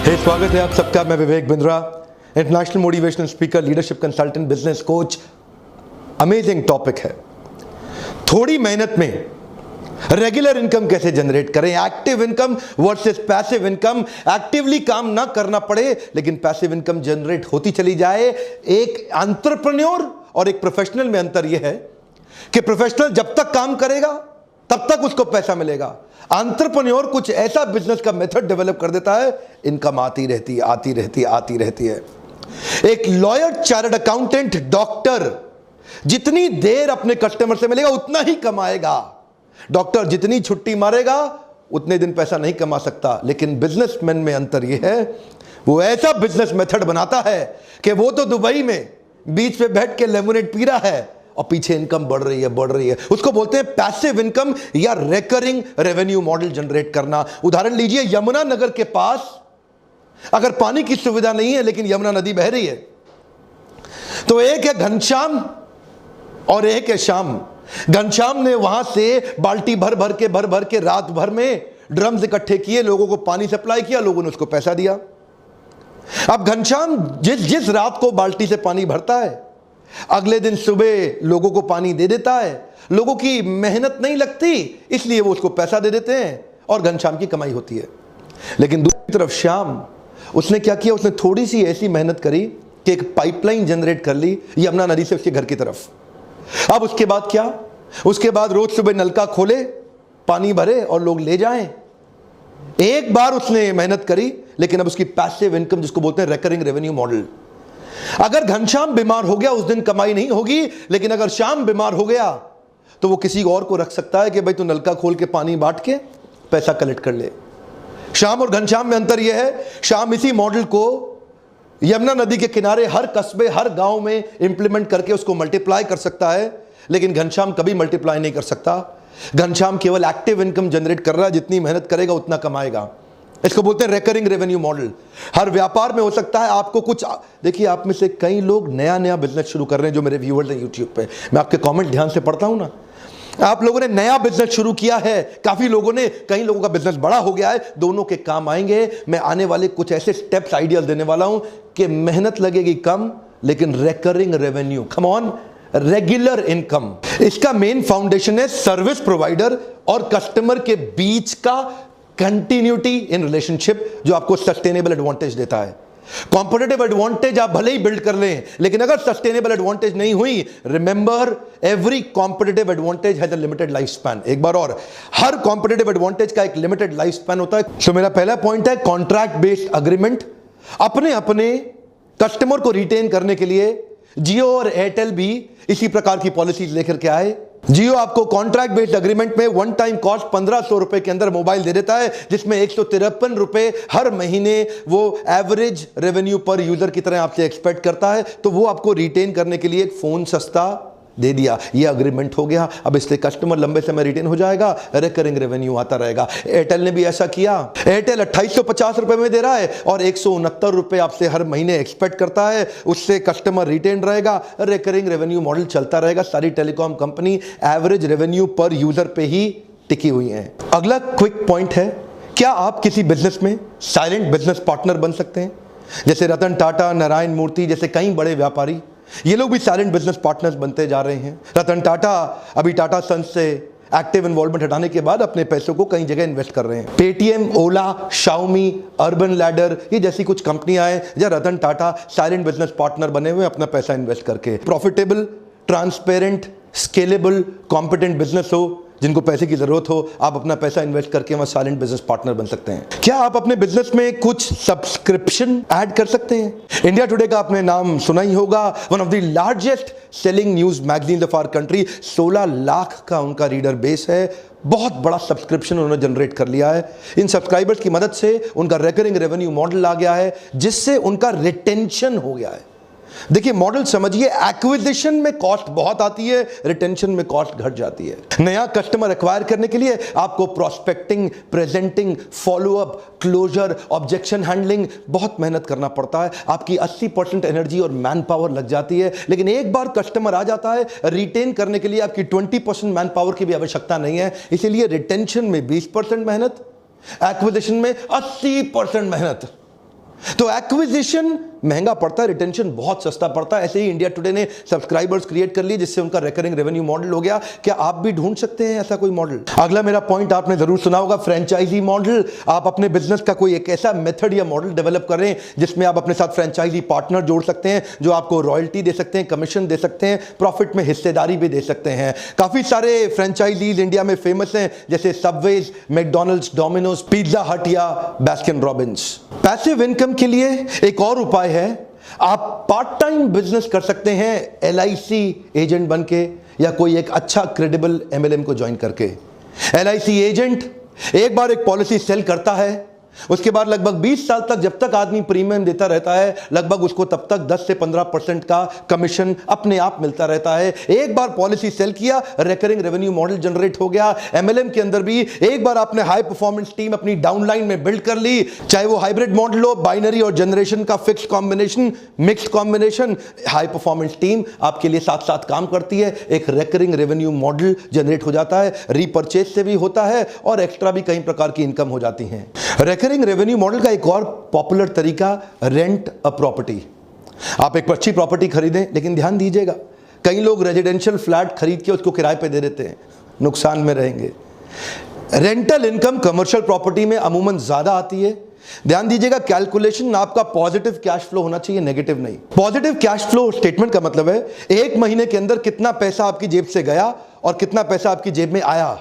स्वागत है आप सबका। मैं Vivek Bindra, international motivational speaker, leadership consultant, business coach. Amazing topic है। थोड़ी मेहनत में रेगुलर इनकम कैसे जनरेट करें, active income versus passive income. Actively काम ना करना पड़े लेकिन पैसिव इनकम जनरेट होती चली जाए। एक एंटरप्रेन्योर और एक प्रोफेशनल में अंतर यह है कि प्रोफेशनल जब तक काम करेगा तब तक उसको पैसा मिलेगा। एंटरप्रेन्योर कुछ ऐसा बिजनेस का मेथड डेवलप कर देता है, इनकम आती रहती है। एक लॉयर, चार्टर्ड अकाउंटेंट, डॉक्टर जितनी देर अपने कस्टमर से मिलेगा उतना ही कमाएगा। डॉक्टर जितनी छुट्टी मारेगा उतने दिन पैसा नहीं कमा सकता। लेकिन बिजनेसमैन में अंतर यह है, वो ऐसा बिजनेस मेथड बनाता है कि वो तो दुबई में बीच पे बैठ के लेमोनेड पी रहा है और पीछे इनकम बढ़ रही है। उसको बोलते हैं पैसिव इनकम या रिकरिंग रेवेन्यू मॉडल जनरेट करना। उदाहरण लीजिए, यमुना नगर के पास अगर पानी की सुविधा नहीं है लेकिन यमुना नदी बह रही है, तो एक है घनश्याम और एक है श्याम। घनश्याम ने वहां से बाल्टी भर भर के रात भर में ड्रम्स इकट्ठे किए, लोगों को पानी सप्लाई किया, लोगों ने उसको पैसा दिया। अब घनश्याम जिस रात को बाल्टी से पानी भरता है, अगले दिन सुबह लोगों को पानी दे देता है। लोगों की मेहनत नहीं लगती, इसलिए वो उसको पैसा दे देते हैं और घनश्याम की कमाई होती है। लेकिन दूसरी तरफ श्याम, उसने क्या किया, उसने थोड़ी सी ऐसी मेहनत करी कि एक पाइपलाइन जनरेट कर ली यमुना नदी से उसके घर की तरफ। अब उसके बाद क्या, उसके बाद रोज सुबह नलका खोले, पानी भरे और लोग ले जाएं। एक बार उसने मेहनत करी, लेकिन अब उसकी पैसिव इनकम, जिसको बोलते हैं रिकरिंग रेवेन्यू मॉडल। अगर घनश्याम बीमार हो गया उस दिन कमाई नहीं होगी, लेकिन अगर श्याम बीमार हो गया तो वो किसी और को रख सकता है कि भाई तू नलका खोल के पानी बांट के पैसा कलेक्ट कर ले। श्याम और घनश्याम में अंतर यह है, श्याम इसी मॉडल को यमुना नदी के किनारे हर कस्बे, हर गांव में इंप्लीमेंट करके उसको मल्टीप्लाई कर सकता है, लेकिन घनश्याम कभी मल्टीप्लाई नहीं कर सकता। घनश्याम केवल एक्टिव इनकम जनरेट कर रहा है, जितनी मेहनत करेगा उतना कमाएगा। इसको बोलते हैं रिकरिंग रेवेन्यू मॉडल। हर व्यापार में हो सकता है आपको कुछ, देखिए आप में से कई लोग नया बिजनेस शुरू कर रहे हैं, जो मेरे व्यूअर्स हैं यूट्यूब पे, मैं आपके कमेंट ध्यान से पढ़ता हूं ना। आप लोगों ने नया बिजनेस शुरू किया है, काफी लोगों ने, कई लोगों का बिजनेस बड़ा हो गया है, दोनों के काम आएंगे। मैं आने वाले कुछ ऐसे स्टेप्स, आइडियाज देने वाला हूं कि मेहनत लगेगी कम लेकिन recurring revenue, come on, regular income. इसका मेन फाउंडेशन है सर्विस प्रोवाइडर और कस्टमर के बीच का कंटिन्यूटी इन रिलेशनशिप, जो आपको सस्टेनेबल एडवांटेज देता है। कॉम्पिटिटिव एडवांटेज आप भले ही बिल्ड कर लें, लेकिन अगर सस्टेनेबल एडवांटेज नहीं हुई, remember every competitive advantage has a limited life span. एक बार और, हर कॉम्पिटिटिव एडवांटेज का एक लिमिटेड लाइफ स्पैन होता है। तो मेरा पहला पॉइंट है कॉन्ट्रैक्ट बेस्ड अग्रीमेंट। अपने कस्टमर को रिटेन करने के लिए जियो और एयरटेल भी इसी प्रकार की पॉलिसीज लेकर के आए। जियो आपको कॉन्ट्रैक्ट बेस्ड अग्रीमेंट में वन टाइम कॉस्ट 1500 रुपए के अंदर मोबाइल दे देता है, जिसमें 153 रुपए हर महीने वो एवरेज रेवेन्यू पर यूजर की तरह आपसे एक्सपेक्ट करता है। तो वो आपको रिटेन करने के लिए एक फोन सस्ता दे दिया, ये अग्रीमेंट हो गया। अब इससे कस्टमर लंबे समय रिटेन हो जाएगा, रिकरिंग रेवेन्यू आता रहेगा। एयरटेल ने भी ऐसा किया। एयरटेल 2850 रुपए में दे रहा है और 169 रुपए आपसे हर महीने एक्सपेक्ट करता है, उससे कस्टमर रिटेन रहेगा, रिकरिंग रेवेन्यू मॉडल चलता रहेगा। सारी टेलीकॉम कंपनी एवरेज रेवेन्यू पर यूजर पे ही टिकी हुई है। अगला क्विक पॉइंट है, क्या आप किसी बिजनेस में साइलेंट बिजनेस पार्टनर बन सकते हैं? जैसे रतन टाटा, नारायण मूर्ति जैसे कई बड़े व्यापारी, ये लोग भी साइलेंट बिजनेस पार्टनर्स बनते जा रहे हैं। रतन टाटा अभी टाटा सन्स से एक्टिव इन्वॉल्वमेंट हटाने के बाद अपने पैसों को कई जगह इन्वेस्ट कर रहे हैं। पेटीएम, ओला, शाओमी, अर्बन लैडर, ये जैसी कुछ कंपनियां हैं जहां Ratan Tata silent business partner बने हुए अपना पैसा इन्वेस्ट करके। Profitable, transparent, scalable, competent business हो, जिनको पैसे की जरूरत हो, आप अपना पैसा इन्वेस्ट करके वहां साइलेंट बिजनेस पार्टनर बन सकते हैं। क्या आप अपने बिजनेस में कुछ सब्सक्रिप्शन ऐड कर सकते हैं? इंडिया टुडे का आपने नाम सुना ही होगा, one of the largest selling news magazine of our country. 16 lakh का उनका रीडर बेस है, बहुत बड़ा सब्सक्रिप्शन उन्होंने जनरेट कर लिया है। इन सब्सक्राइबर्स की मदद से उनका रिकरिंग रेवेन्यू मॉडल आ गया है, जिससे उनका रिटेंशन हो गया है। देखिए मॉडल समझिए, एक्विजिशन में कॉस्ट बहुत आती है, रिटेंशन में कॉस्ट घट जाती है। नया कस्टमर एक्वायर करने के लिए आपको prospecting, presenting, follow up, closure, objection handling बहुत मेहनत करना पड़ता है। आपकी 80% एनर्जी और मैन पावर लग जाती है। लेकिन एक बार कस्टमर आ जाता है, रिटेन करने के लिए आपकी 20% मैन पावर की भी आवश्यकता नहीं है। इसीलिए रिटेंशन में 20% मेहनत, एक्विजिशन में 80% मेहनत। तो एक्विजिशन महंगा पड़ता है, रिटेंशन बहुत सस्ता पड़ता है। ऐसे ही इंडिया टुडे ने सब्सक्राइबर्स क्रिएट कर लिए जिससे उनका रिकरिंग रेवेन्यू मॉडल हो गया। क्या आप भी ढूंढ सकते हैं ऐसा कोई मॉडल? अगला मेरा पॉइंट आपने जरूर सुना होगा, फ्रेंचाइजी मॉडल। आप अपने बिजनेस का कोई एक ऐसा मेथड या मॉडल डेवलप करें जिसमें आप अपने साथ फ्रेंचाइजी पार्टनर जोड़ सकते हैं जो आपको रॉयल्टी दे सकते हैं, कमीशन दे सकते हैं, प्रॉफिट में हिस्सेदारी भी दे सकते हैं। काफी सारे फ्रेंचाइजीज इंडिया में फेमस हैं जैसे सबवेज, मैकडॉनल्ड्स, डोमिनोज, पिज्जा हट या बास्किन रॉबिन्स। पैसिव इनकम के लिए एक और उपाय है, आप पार्ट टाइम बिजनेस कर सकते हैं LIC एजेंट बनके या कोई एक अच्छा क्रेडिबल MLM को ज्वाइन करके। LIC एजेंट एक बार एक पॉलिसी सेल करता है, उसके बाद लगभग 20 साल तक जब तक आदमी प्रीमियम देता रहता है, लगभग उसको तब तक 10 से 15% का कमीशन अपने आप मिलता रहता है। एक बार पॉलिसी सेल किया, रिकरिंग रेवेन्यू मॉडल जनरेट हो गया। MLM के अंदर भी एक बार आपने हाई परफॉर्मेंस टीम अपनी डाउनलाइन में बिल्ड कर ली, चाहे वो हाइब्रिड मॉडल हो, बाइनरी और जनरेशन का fix combination, mixed combination, high performance team आपके लिए साथ साथ काम करती है। एक रिकरिंग रेवेन्यू मॉडल जनरेट हो जाता है, रीपर्चेज से भी होता है और एक्स्ट्रा भी कई प्रकार की इनकम हो जाती है। रिकरिंग रेवेन्यू मॉडल का एक और पॉपुलर तरीका, रेंट अ प्रॉपर्टी। आप एक अच्छी प्रॉपर्टी खरीदें, लेकिन ध्यान दीजिएगा कई लोग रेजिडेंशियल फ्लैट खरीद के उसको किराए पे दे देते हैं, नुकसान में रहेंगे। रेंटल इनकम कमर्शियल प्रॉपर्टी में अमूमन ज्यादा आती है। ध्यान दीजिएगा, कैलकुलेशन आपका पॉजिटिव कैश फ्लो होना चाहिए, नेगेटिव नहीं। पॉजिटिव कैश फ्लो स्टेटमेंट का मतलब है एक महीने के अंदर कितना पैसा आपकी जेब से गया और कितना पैसा आपकी जेब में आया।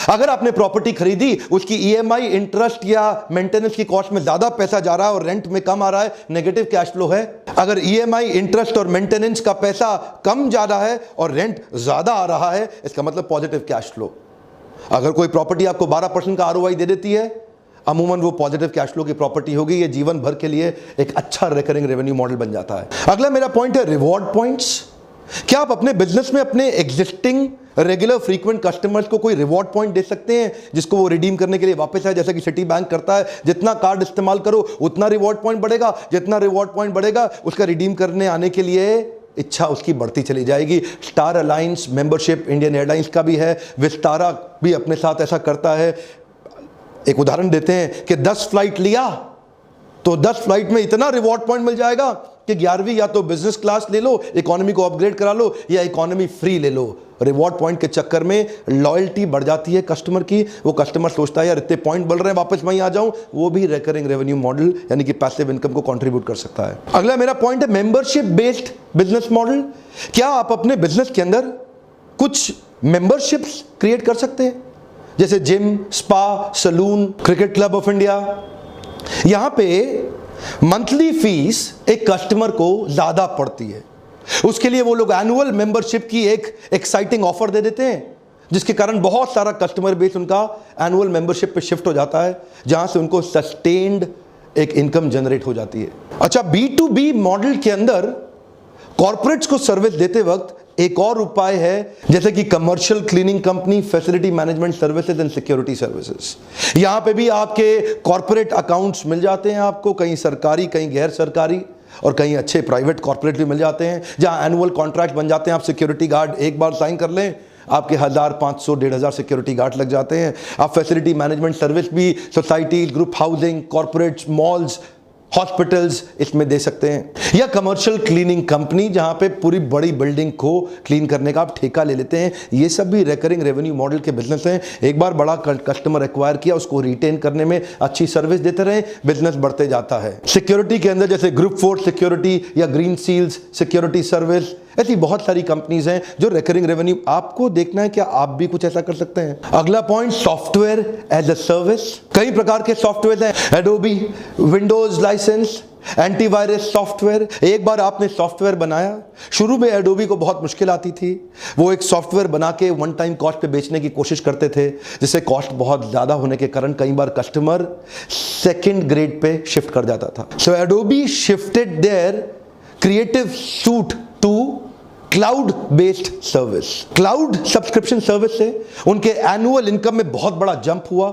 अगर आपने प्रॉपर्टी खरीदी, उसकी EMI, इंटरेस्ट या मेंटेनेंस की कॉस्ट में ज्यादा पैसा जा रहा है और रेंट में कम आ रहा है, नेगेटिव कैश फ्लो है। अगर EMI, इंटरेस्ट और मेंटेनेंस का पैसा कम ज्यादा है और रेंट ज्यादा आ रहा है, इसका मतलब पॉजिटिव कैश फ्लो। अगर कोई प्रॉपर्टी आपको 12% का ROI दे देती है, अमूमन वो पॉजिटिव कैश फ्लो की प्रॉपर्टी होगी। ये जीवन भर के लिए एक अच्छा रिकरिंग रेवेन्यू मॉडल बन जाता है। अगला मेरा पॉइंट है रिवॉर्ड पॉइंट्स। क्या आप अपने बिजनेस में अपने एग्जिस्टिंग रेगुलर फ्रीक्वेंट कस्टमर्स को कोई रिवॉर्ड पॉइंट दे सकते हैं जिसको वो रिडीम करने के लिए वापस आए? जैसा कि सिटी बैंक करता है, जितना कार्ड इस्तेमाल करो उतना रिवॉर्ड पॉइंट बढ़ेगा, जितना रिवॉर्ड पॉइंट बढ़ेगा उसका रिडीम करने आने के लिए इच्छा उसकी बढ़ती चली जाएगी। Star alliance membership Indian airlines का भी है, विस्तारा भी अपने साथ ऐसा करता है। एक उदाहरण देते हैं कि 10 फ्लाइट लिया तो 10 फ्लाइट में इतना रिवॉर्ड पॉइंट मिल जाएगा कि 11वीं या तो बिजनेस क्लास ले लो, इकोनॉमी को अपग्रेड करा लो या इकोनॉमी फ्री ले लो। रिवॉर्ड पॉइंट के चक्कर में लॉयल्टी बढ़ जाती है कस्टमर की। वो कस्टमर सोचता है यार इतने पॉइंट बढ़ रहे हैं, वापस वहीं आ जाऊं। वो भी रिकरिंग रेवेन्यू मॉडल यानी कि पैसिव इनकम को कंट्रीब्यूट कर सकता है। अगला मेरा पॉइंट है मेंबरशिप बेस्ड बिजनेस मॉडल। क्या आप अपने बिजनेस के अंदर कुछ मेंबरशिप्स क्रिएट कर सकते हैं, जैसे gym, spa, salon, cricket club of India. यहां पे मंथली फीस एक कस्टमर को ज्यादा पड़ती है, उसके लिए वो लोग एनुअल मेंबरशिप की एक एक्साइटिंग ऑफर दे देते हैं, जिसके कारण बहुत सारा कस्टमर बेस उनका एनुअल मेंबरशिप पे शिफ्ट हो जाता है, जहां से उनको सस्टेन्ड एक इनकम जनरेट हो जाती है। अच्छा, B2B मॉडल के अंदर कॉर्पोरेट्स को सर्विस देते वक्त एक और उपाय है, जैसे कि commercial cleaning company, facility management services and security services. यहां पे भी आपके कॉर्पोरेट अकाउंट्स मिल जाते हैं आपको, कहीं सरकारी, कहीं गैर सरकारी और कहीं अच्छे प्राइवेट कॉर्पोरेट भी मिल जाते हैं, जहां एनुअल कॉन्ट्रैक्ट बन जाते हैं। आप सिक्योरिटी गार्ड एक बार साइन कर लें, आपके 1000, 500, 1500 सिक्योरिटी गार्ड लग जाते हैं। आप फैसिलिटी मैनेजमेंट सर्विस भी society, group housing, corporates, malls, hospitals इसमें दे सकते हैं। या कमर्शियल क्लीनिंग कंपनी, जहां पे पूरी बड़ी बिल्डिंग को क्लीन करने का आप ठेका ले लेते हैं। ये सब भी रिकरिंग रेवेन्यू मॉडल के बिजनेस हैं। एक बार बड़ा कस्टमर एक्वायर किया, उसको रिटेन करने में अच्छी सर्विस देते रहे, बिजनेस बढ़ते जाता है। सिक्योरिटी के अंदर जैसे ग्रुप फोर्स सिक्योरिटी या ग्रीन सील्स सिक्योरिटी सर्विस, ऐसी बहुत सारी कंपनीज हैं जो रिकरिंग रेवेन्यू। आपको देखना है क्या आप भी कुछ ऐसा कर सकते हैं। अगला point, software as a service. कई प्रकार के सॉफ्टवेयर हैं, Adobe, Windows license, antivirus software. एक बार आपने सॉफ्टवेयर बनाया, शुरू में एडोबी को बहुत मुश्किल आती थी, वो एक सॉफ्टवेयर बना के वन टाइम कॉस्ट पे बेचने की कोशिश करते थे, जिससे कॉस्ट बहुत ज्यादा होने के कारण कई बार कस्टमर सेकंड ग्रेड पे शिफ्ट कर जाता था। So Adobe shifted their creative suite to cloud based service. Cloud subscription service से उनके एनुअल इनकम में बहुत बड़ा जंप हुआ।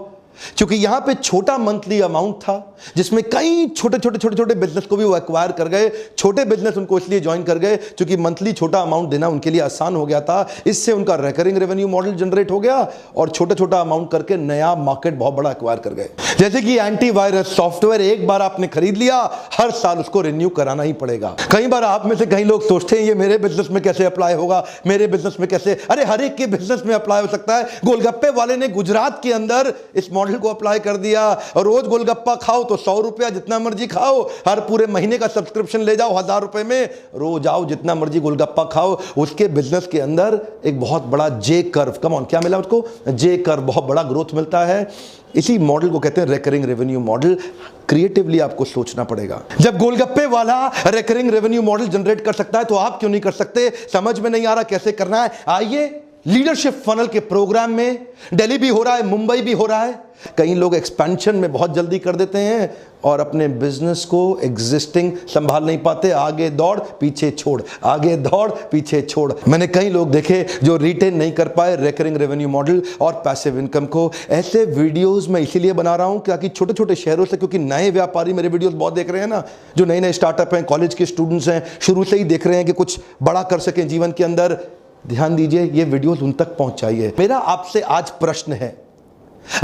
क्योंकि यहां पे छोटा मंथली अमाउंट था जिसमें कई छोटे बिजनेस को भी वो एक्वायर कर गए। छोटे बिजनेस उनको इसलिए ज्वाइन कर गए क्योंकि मंथली छोटा अमाउंट देना उनके लिए आसान हो गया था। इससे उनका रिकरिंग रेवेन्यू मॉडल जनरेट हो गया और छोटा अमाउंट करके नया मार्केट बहुत बड़ा एक्वायर कर गए। जैसे कि एंटीवायरस सॉफ्टवेयर एक बार आपने खरीद लिया, हर साल उसको रिन्यू कराना ही पड़ेगा। कई बार आप में से कई लोग सोचते हैं ये मेरे बिजनेस में कैसे अप्लाई होगा, मेरे बिजनेस में कैसे। अरे हर एक के बिजनेस में अप्लाई हो सकता है। गोलगप्पे वाले ने गुजरात के अंदर इस मॉडल को अप्लाई कर दिया और रोज गोलगप्पा खाओ तो 100 रुपया जितना मर्जी खाओ, हर पूरे महीने का सब्सक्रिप्शन ले जाओ 1000 रुपए में, रोज आओ जितना मर्जी गोलगप्पा खाओ। उसके बिजनेस के अंदर एक बहुत बड़ा जे कर्व, कम ऑन, क्या मिला उसको? जे कर्व, बहुत बड़ा ग्रोथ मिलता है। इसी मॉडल को कहते हैं रिकरिंग रेवेन्यू मॉडल। क्रिएटिवली आपको सोचना पड़ेगा। जब गोलगप्पे वाला रिकरिंग रेवेन्यू मॉडल जनरेट कर सकता है तो आप क्यों नहीं कर सकते? समझ में नहीं आ रहा कैसे करना है? आइए, लीडरशिप फनल के प्रोग्राम में दिल्ली भी हो रहा है, मुंबई भी हो रहा है। कई लोग एक्सपेंशन में बहुत जल्दी कर देते हैं और अपने बिजनेस को एग्जिस्टिंग संभाल नहीं पाते। आगे दौड़ पीछे छोड़, आगे दौड़ पीछे छोड़। मैंने कई लोग देखे जो रिटेन नहीं कर पाए रिकरिंग रेवेन्यू मॉडल और पैसिव इनकम को। ऐसे वीडियोस मैं इसीलिए बना रहा हूं ताकि छोटे शहरों से, क्योंकि नए व्यापारी मेरे वीडियोस बहुत देख रहे हैं ना, जो नए स्टार्टअप हैं, कॉलेज के स्टूडेंट्स हैं, शुरू से ही देख रहे हैं कि कुछ बड़ा कर सकें जीवन के अंदर। ध्यान दीजिए, ये वीडियोस उन तक पहुंचाइए। मेरा आपसे आज प्रश्न है,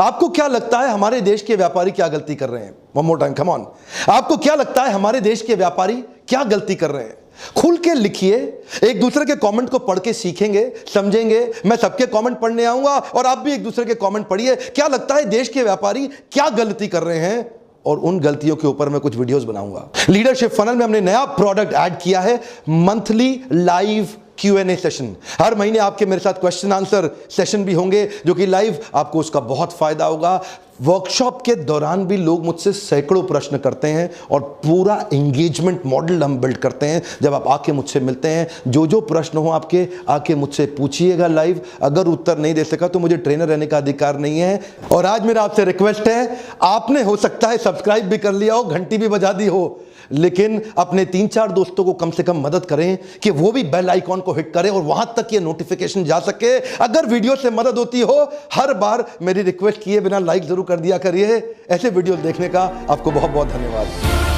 आपको क्या लगता है हमारे देश के व्यापारी क्या गलती कर रहे हैं? One more time, come on. आपको क्या लगता है हमारे देश के व्यापारी क्या गलती कर रहे हैं? खुल के लिखिए, एक दूसरे के कमेंट को पढ़ के सीखेंगे, समझेंगे। मैं सबके कमेंट पढ़ने आऊंगा और आप भी एक दूसरे के कमेंट पढ़िए। क्या लगता है देश के व्यापारी क्या गलती कर रहे हैं, और उन गलतियों के ऊपर मैं कुछ वीडियोस बनाऊंगा। लीडरशिप फनल में हमने नया प्रोडक्ट ऐड किया है, मंथली लाइव Q&A सेशन। हर महीने आपके मेरे साथ क्वेश्चन आंसर सेशन भी होंगे जो कि लाइव, आपको उसका बहुत फायदा होगा। वर्कशॉप के दौरान भी लोग मुझसे सैकड़ों प्रश्न करते हैं और पूरा एंगेजमेंट मॉडल हम बिल्ड करते हैं। जब आप आके मुझसे मिलते हैं, जो प्रश्न हो आपके, आके मुझसे पूछिएगा लाइव। अगर उत्तर नहीं दे सका तो मुझे ट्रेनर रहने का अधिकार नहीं है। और आज मेरा आपसे रिक्वेस्ट है, आपने हो सकता है सब्सक्राइब भी कर लिया हो, घंटी भी बजा दी हो, लेकिन अपने 3-4 दोस्तों को कम से कम मदद करें कि वो भी बेल आइकॉन को हिट करें और वहां तक ये नोटिफिकेशन जा सके। अगर वीडियो से मदद होती हो, हर बार मेरी रिक्वेस्ट किए बिना लाइक जरूर कर दिया करिए। ऐसे वीडियो देखने का आपको बहुत बहुत धन्यवाद।